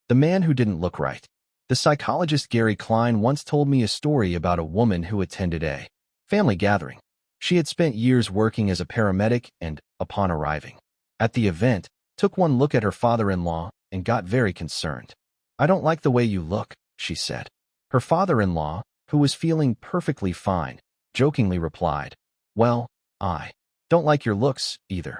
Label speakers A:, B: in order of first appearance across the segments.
A: The man who didn't look right. The psychologist Gary Klein once told me a story about a woman who attended a family gathering. She had spent years working as a paramedic and, upon arriving at the event, took one look at her father-in-law and got very concerned. "I don't like the way you look," she said. Her father-in-law, who was feeling perfectly fine, jokingly replied, "Well, I don't like your looks either."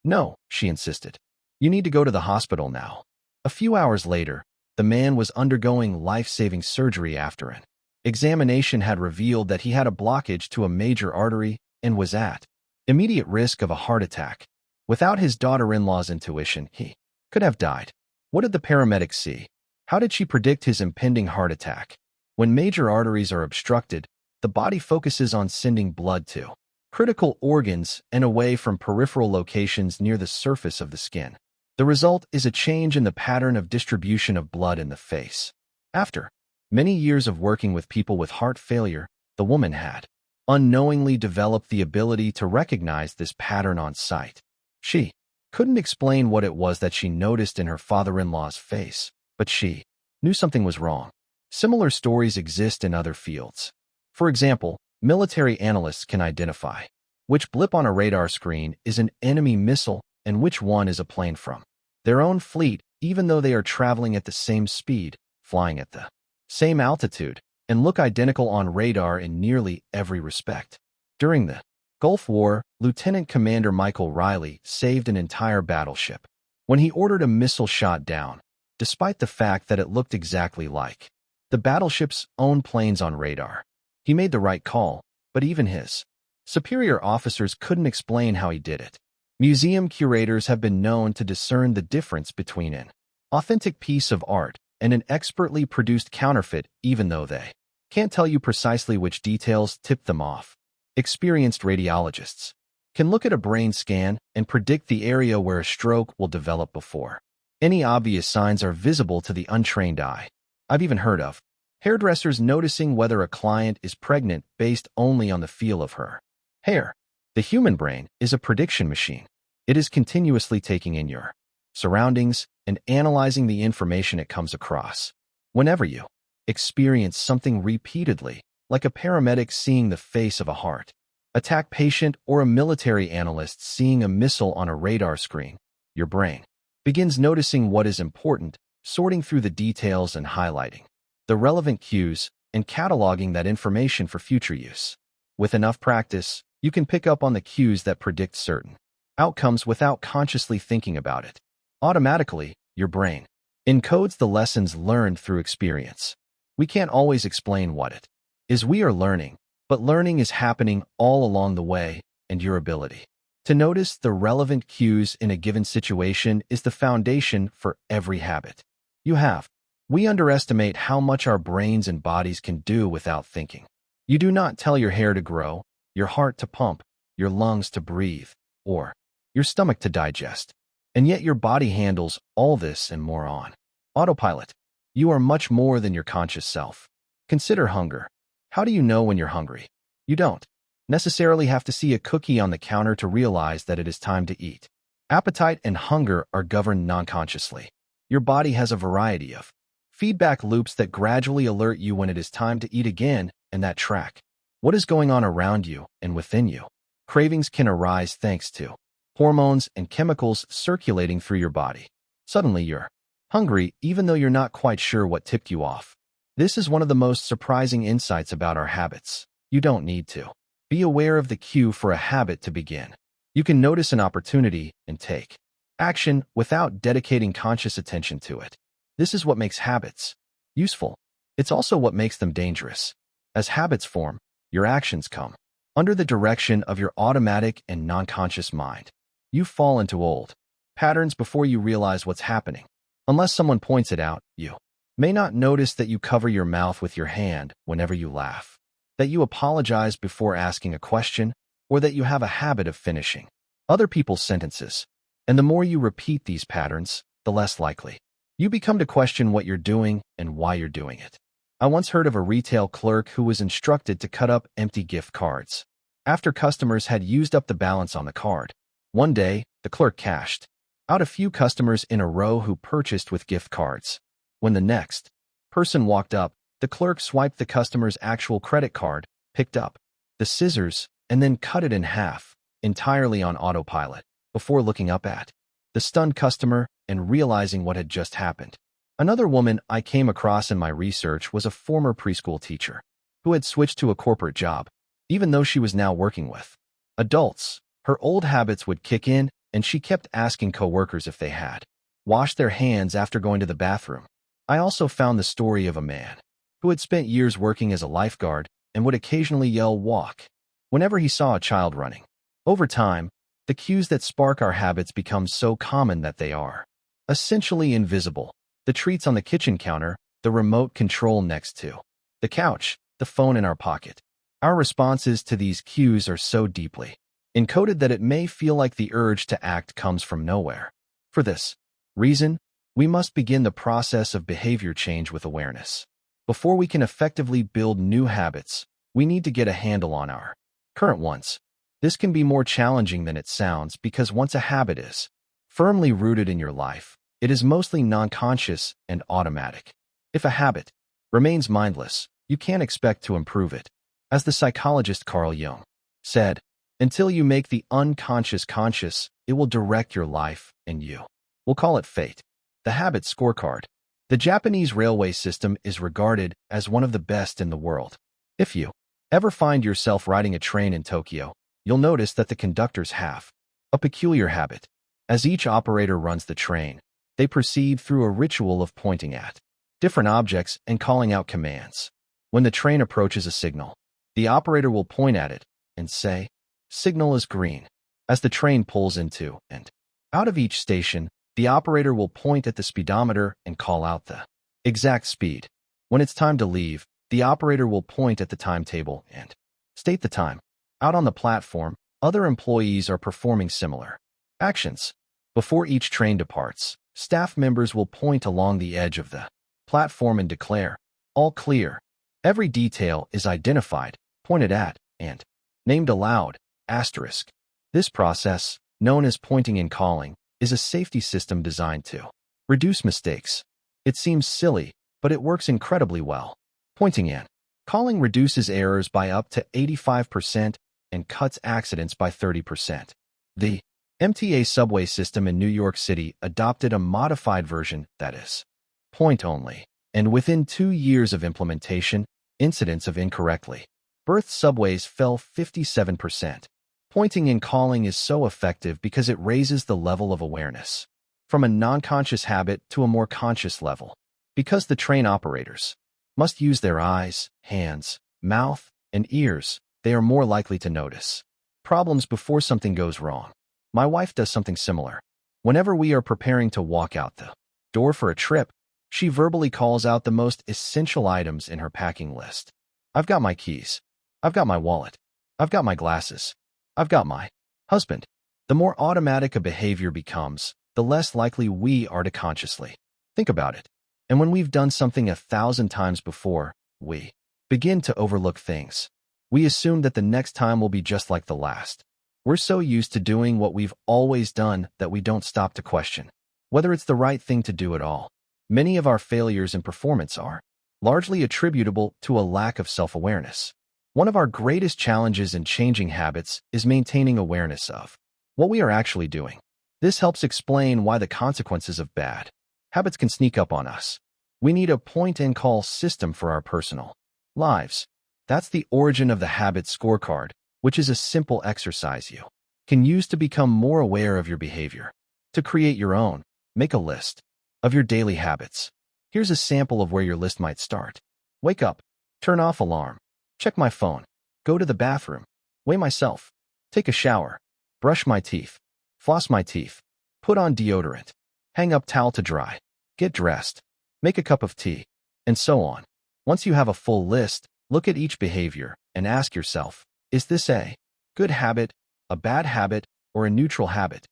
A: "No," she insisted. "You need to go to the hospital now." A few hours later, the man was undergoing life-saving surgery after an examination had revealed that he had a blockage to a major artery and was at immediate risk of a heart attack. Without his daughter-in-law's intuition, he could have died. What did the paramedic see? How did she predict his impending heart attack? When major arteries are obstructed, the body focuses on sending blood to critical organs and away from peripheral locations near the surface of the skin. The result is a change in the pattern of distribution of blood in the face. After many years of working with people with heart failure, the woman had unknowingly developed the ability to recognize this pattern on sight. She couldn't explain what it was that she noticed in her father-in-law's face, but she knew something was wrong. Similar stories exist in other fields. For example, military analysts can identify which blip on a radar screen is an enemy missile and which one is a plane from their own fleet, even though they are traveling at the same speed, flying at the same altitude, and look identical on radar in nearly every respect. During the Gulf War, Lieutenant Commander Michael Riley saved an entire battleship when he ordered a missile shot down, despite the fact that it looked exactly like the battleship's own planes on radar. He made the right call, but even his superior officers couldn't explain how he did it. Museum curators have been known to discern the difference between an authentic piece of art and an expertly produced counterfeit, even though they can't tell you precisely which details tipped them off. Experienced radiologists can look at a brain scan and predict the area where a stroke will develop before any obvious signs are visible to the untrained eye. I've even heard of hairdressers noticing whether a client is pregnant based only on the feel of her hair. The human brain is a prediction machine. It is continuously taking in your surroundings and analyzing the information it comes across. Whenever you experience something repeatedly, like a paramedic seeing the face of a heart attack patient or a military analyst seeing a missile on a radar screen, your brain begins noticing what is important, sorting through the details and highlighting the relevant cues and cataloging that information for future use. With enough practice, you can pick up on the cues that predict certain outcomes without consciously thinking about it. Automatically, your brain encodes the lessons learned through experience. We can't always explain what it is we are learning, but learning is happening all along the way, and your ability to notice the relevant cues in a given situation is the foundation for every habit you have. We underestimate how much our brains and bodies can do without thinking. You do not tell your hair to grow, your heart to pump, your lungs to breathe, or your stomach to digest. And yet your body handles all this and more on autopilot. You are much more than your conscious self. Consider hunger. How do you know when you're hungry? You don't necessarily have to see a cookie on the counter to realize that it is time to eat. Appetite and hunger are governed non-consciously. Your body has a variety of feedback loops that gradually alert you when it is time to eat again, and that track what is going on around you and within you. Cravings can arise thanks to hormones and chemicals circulating through your body. Suddenly you're hungry even though you're not quite sure what tipped you off. This is one of the most surprising insights about our habits. You don't need to be aware of the cue for a habit to begin. You can notice an opportunity and take action without dedicating conscious attention to it. This is what makes habits useful. It's also what makes them dangerous. As habits form, your actions come under the direction of your automatic and non-conscious mind. You fall into old patterns before you realize what's happening. Unless someone points it out, you may not notice that you cover your mouth with your hand whenever you laugh, that you apologize before asking a question, or that you have a habit of finishing other people's sentences. And the more you repeat these patterns, the less likely you become to question what you're doing and why you're doing it. I once heard of a retail clerk who was instructed to cut up empty gift cards after customers had used up the balance on the card. One day, the clerk cashed out a few customers in a row who purchased with gift cards. When the next person walked up, the clerk swiped the customer's actual credit card, picked up the scissors, and then cut it in half, entirely on autopilot, before looking up at the stunned customer and realizing what had just happened. Another woman I came across in my research was a former preschool teacher who had switched to a corporate job. Even though she was now working with adults, her old habits would kick in, and she kept asking coworkers if they had washed their hands after going to the bathroom. I also found the story of a man who had spent years working as a lifeguard and would occasionally yell "walk" whenever he saw a child running. Over time, the cues that spark our habits become so common that they are essentially invisible. The treats on the kitchen counter, the remote control next to the couch, the phone in our pocket. Our responses to these cues are so deeply encoded that it may feel like the urge to act comes from nowhere. For this reason, we must begin the process of behavior change with awareness. Before we can effectively build new habits, we need to get a handle on our current ones. This can be more challenging than it sounds because once a habit is firmly rooted in your life, it is mostly non-conscious and automatic. If a habit remains mindless, you can't expect to improve it. As the psychologist Carl Jung said, until you make the unconscious conscious, it will direct your life, and you will call it fate. The Habit Scorecard. The Japanese railway system is regarded as one of the best in the world. If you ever find yourself riding a train in Tokyo, you'll notice that the conductors have a peculiar habit. As each operator runs the train, they proceed through a ritual of pointing at different objects and calling out commands. When the train approaches a signal, the operator will point at it and say, "Signal is green." As the train pulls into and out of each station, the operator will point at the speedometer and call out the exact speed. When it's time to leave, the operator will point at the timetable and state the time. Out on the platform, other employees are performing similar actions. Before each train departs, staff members will point along the edge of the platform and declare, "All clear." Every detail is identified, pointed at, and named aloud, asterisk. This process, known as pointing and calling, is a safety system designed to reduce mistakes. It seems silly, but it works incredibly well. Pointing and calling reduces errors by up to 85% and cuts accidents by 30%. The MTA subway system in New York City adopted a modified version that is point only, and within 2 years of implementation, incidents of incorrectly berthed subways fell 57%. Pointing and calling is so effective because it raises the level of awareness from a non-conscious habit to a more conscious level. Because the train operators must use their eyes, hands, mouth, and ears, they are more likely to notice problems before something goes wrong. My wife does something similar. Whenever we are preparing to walk out the door for a trip, she verbally calls out the most essential items in her packing list. "I've got my keys. I've got my wallet. I've got my glasses. I've got my husband." The more automatic a behavior becomes, the less likely we are to consciously think about it. And when we've done something 1,000 times before, we begin to overlook things. We assume that the next time will be just like the last. We're so used to doing what we've always done that we don't stop to question whether it's the right thing to do at all. Many of our failures in performance are largely attributable to a lack of self-awareness. One of our greatest challenges in changing habits is maintaining awareness of what we are actually doing. This helps explain why the consequences of bad habits can sneak up on us. We need a point-and-call system for our personal lives. That's the origin of the Habit Scorecard, which is a simple exercise you can use to become more aware of your behavior. To create your own, make a list of your daily habits. Here's a sample of where your list might start. Wake up, turn off alarm, check my phone, go to the bathroom, weigh myself, take a shower, brush my teeth, floss my teeth, put on deodorant, hang up towel to dry, get dressed, make a cup of tea, and so on. Once you have a full list, look at each behavior and ask yourself, is this a good habit, a bad habit, or a neutral habit?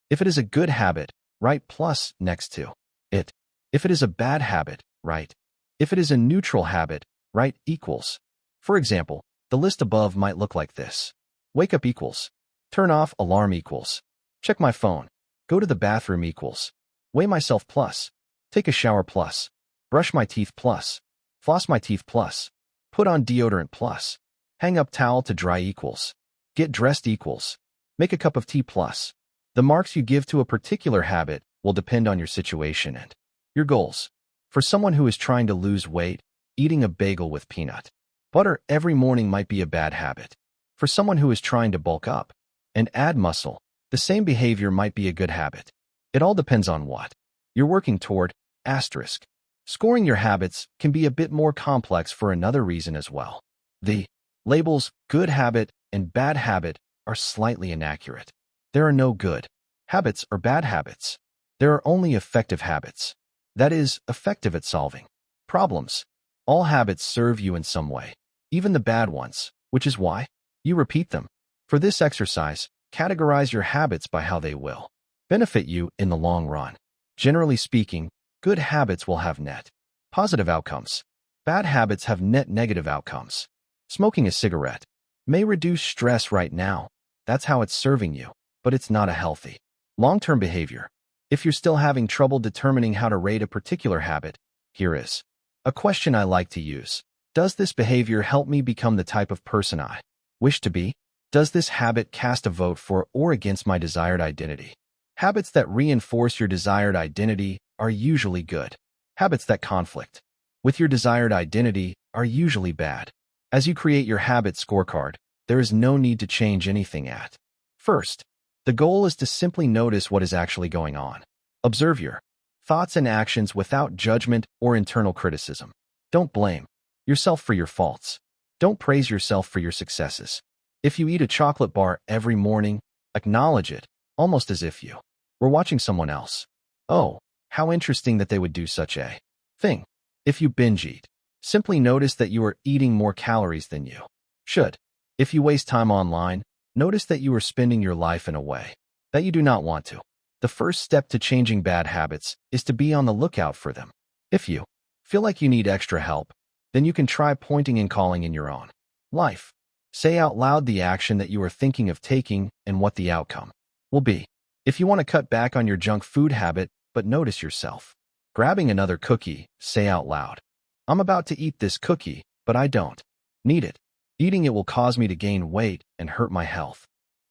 A: If it is a good habit, write plus next to it. If it is a bad habit, write. If it is a neutral habit, write equals. For example, the list above might look like this. Wake up equals. Turn off alarm equals. Check my phone. Go to the bathroom equals. Weigh myself plus. Take a shower plus. brush my teeth plus, floss my teeth plus, put on deodorant plus, hang up towel to dry equals, get dressed equals, make a cup of tea plus. The marks you give to a particular habit will depend on your situation and your goals. For someone who is trying to lose weight, eating a bagel with peanut butter every morning might be a bad habit. For someone who is trying to bulk up and add muscle, the same behavior might be a good habit. It all depends on what you're working toward. Asterisk. Scoring your habits can be a bit more complex for another reason as well. The labels good habit and bad habit are slightly inaccurate. There are no good habits or bad habits. There are only effective habits. That is, effective at solving problems. All habits serve you in some way, even the bad ones, which is why you repeat them. For this exercise, categorize your habits by how they will benefit you in the long run. Generally speaking, good habits will have net positive outcomes. Bad habits have net negative outcomes. Smoking a cigarette may reduce stress right now. That's how it's serving you, but it's not a healthy long-term behavior. If you're still having trouble determining how to rate a particular habit, here is a question I like to use. Does this behavior help me become the type of person I wish to be? Does this habit cast a vote for or against my desired identity? Habits that reinforce your desired identity are usually good. Habits that conflict with your desired identity are usually bad. As you create your habit scorecard, there is no need to change anything at first. The goal is to simply notice what is actually going on. Observe your thoughts and actions without judgment or internal criticism. Don't blame yourself for your faults. Don't praise yourself for your successes. If you eat a chocolate bar every morning, acknowledge it, almost as if you were watching someone else. Oh, how interesting that they would do such a thing. If you binge eat, simply notice that you are eating more calories than you should. If you waste time online, notice that you are spending your life in a way that you do not want to. The first step to changing bad habits is to be on the lookout for them. If you feel like you need extra help, then you can try pointing and calling in your own life. Say out loud the action that you are thinking of taking and what the outcome will be. If you want to cut back on your junk food habit, but notice yourself grabbing another cookie, say out loud, I'm about to eat this cookie, but I don't need it. Eating it will cause me to gain weight and hurt my health.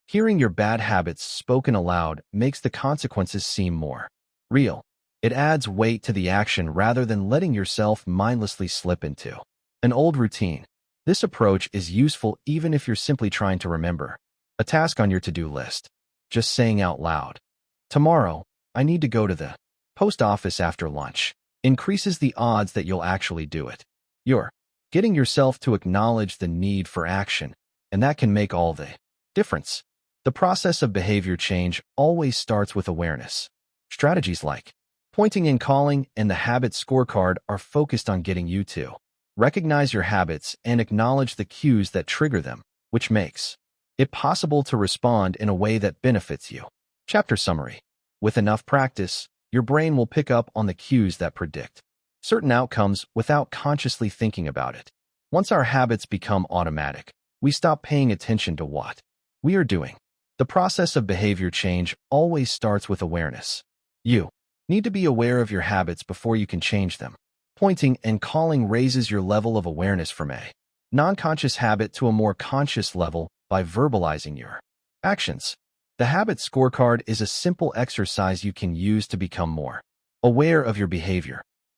A: Hearing your bad habits spoken aloud makes the consequences seem more real. It adds weight to the action rather than letting yourself mindlessly slip into an old routine. This approach is useful even if you're simply trying to remember a task on your to-do list. Just saying out loud, tomorrow, I need to go to the post office after lunch, increases the odds that you'll actually do it. You're getting yourself to acknowledge the need for action, and that can make all the difference. The process of behavior change always starts with awareness. Strategies like pointing and calling and the habit scorecard are focused on getting you to recognize your habits and acknowledge the cues that trigger them, which makes it possible to respond in a way that benefits you. Chapter summary. With enough practice, your brain will pick up on the cues that predict certain outcomes without consciously thinking about it. Once our habits become automatic, we stop paying attention to what we are doing. The process of behavior change always starts with awareness. You need to be aware of your habits before you can change them. Pointing and calling raises your level of awareness from a non-conscious habit to a more conscious level by verbalizing your actions. The habit scorecard is a simple exercise you can use to become more aware of your behavior.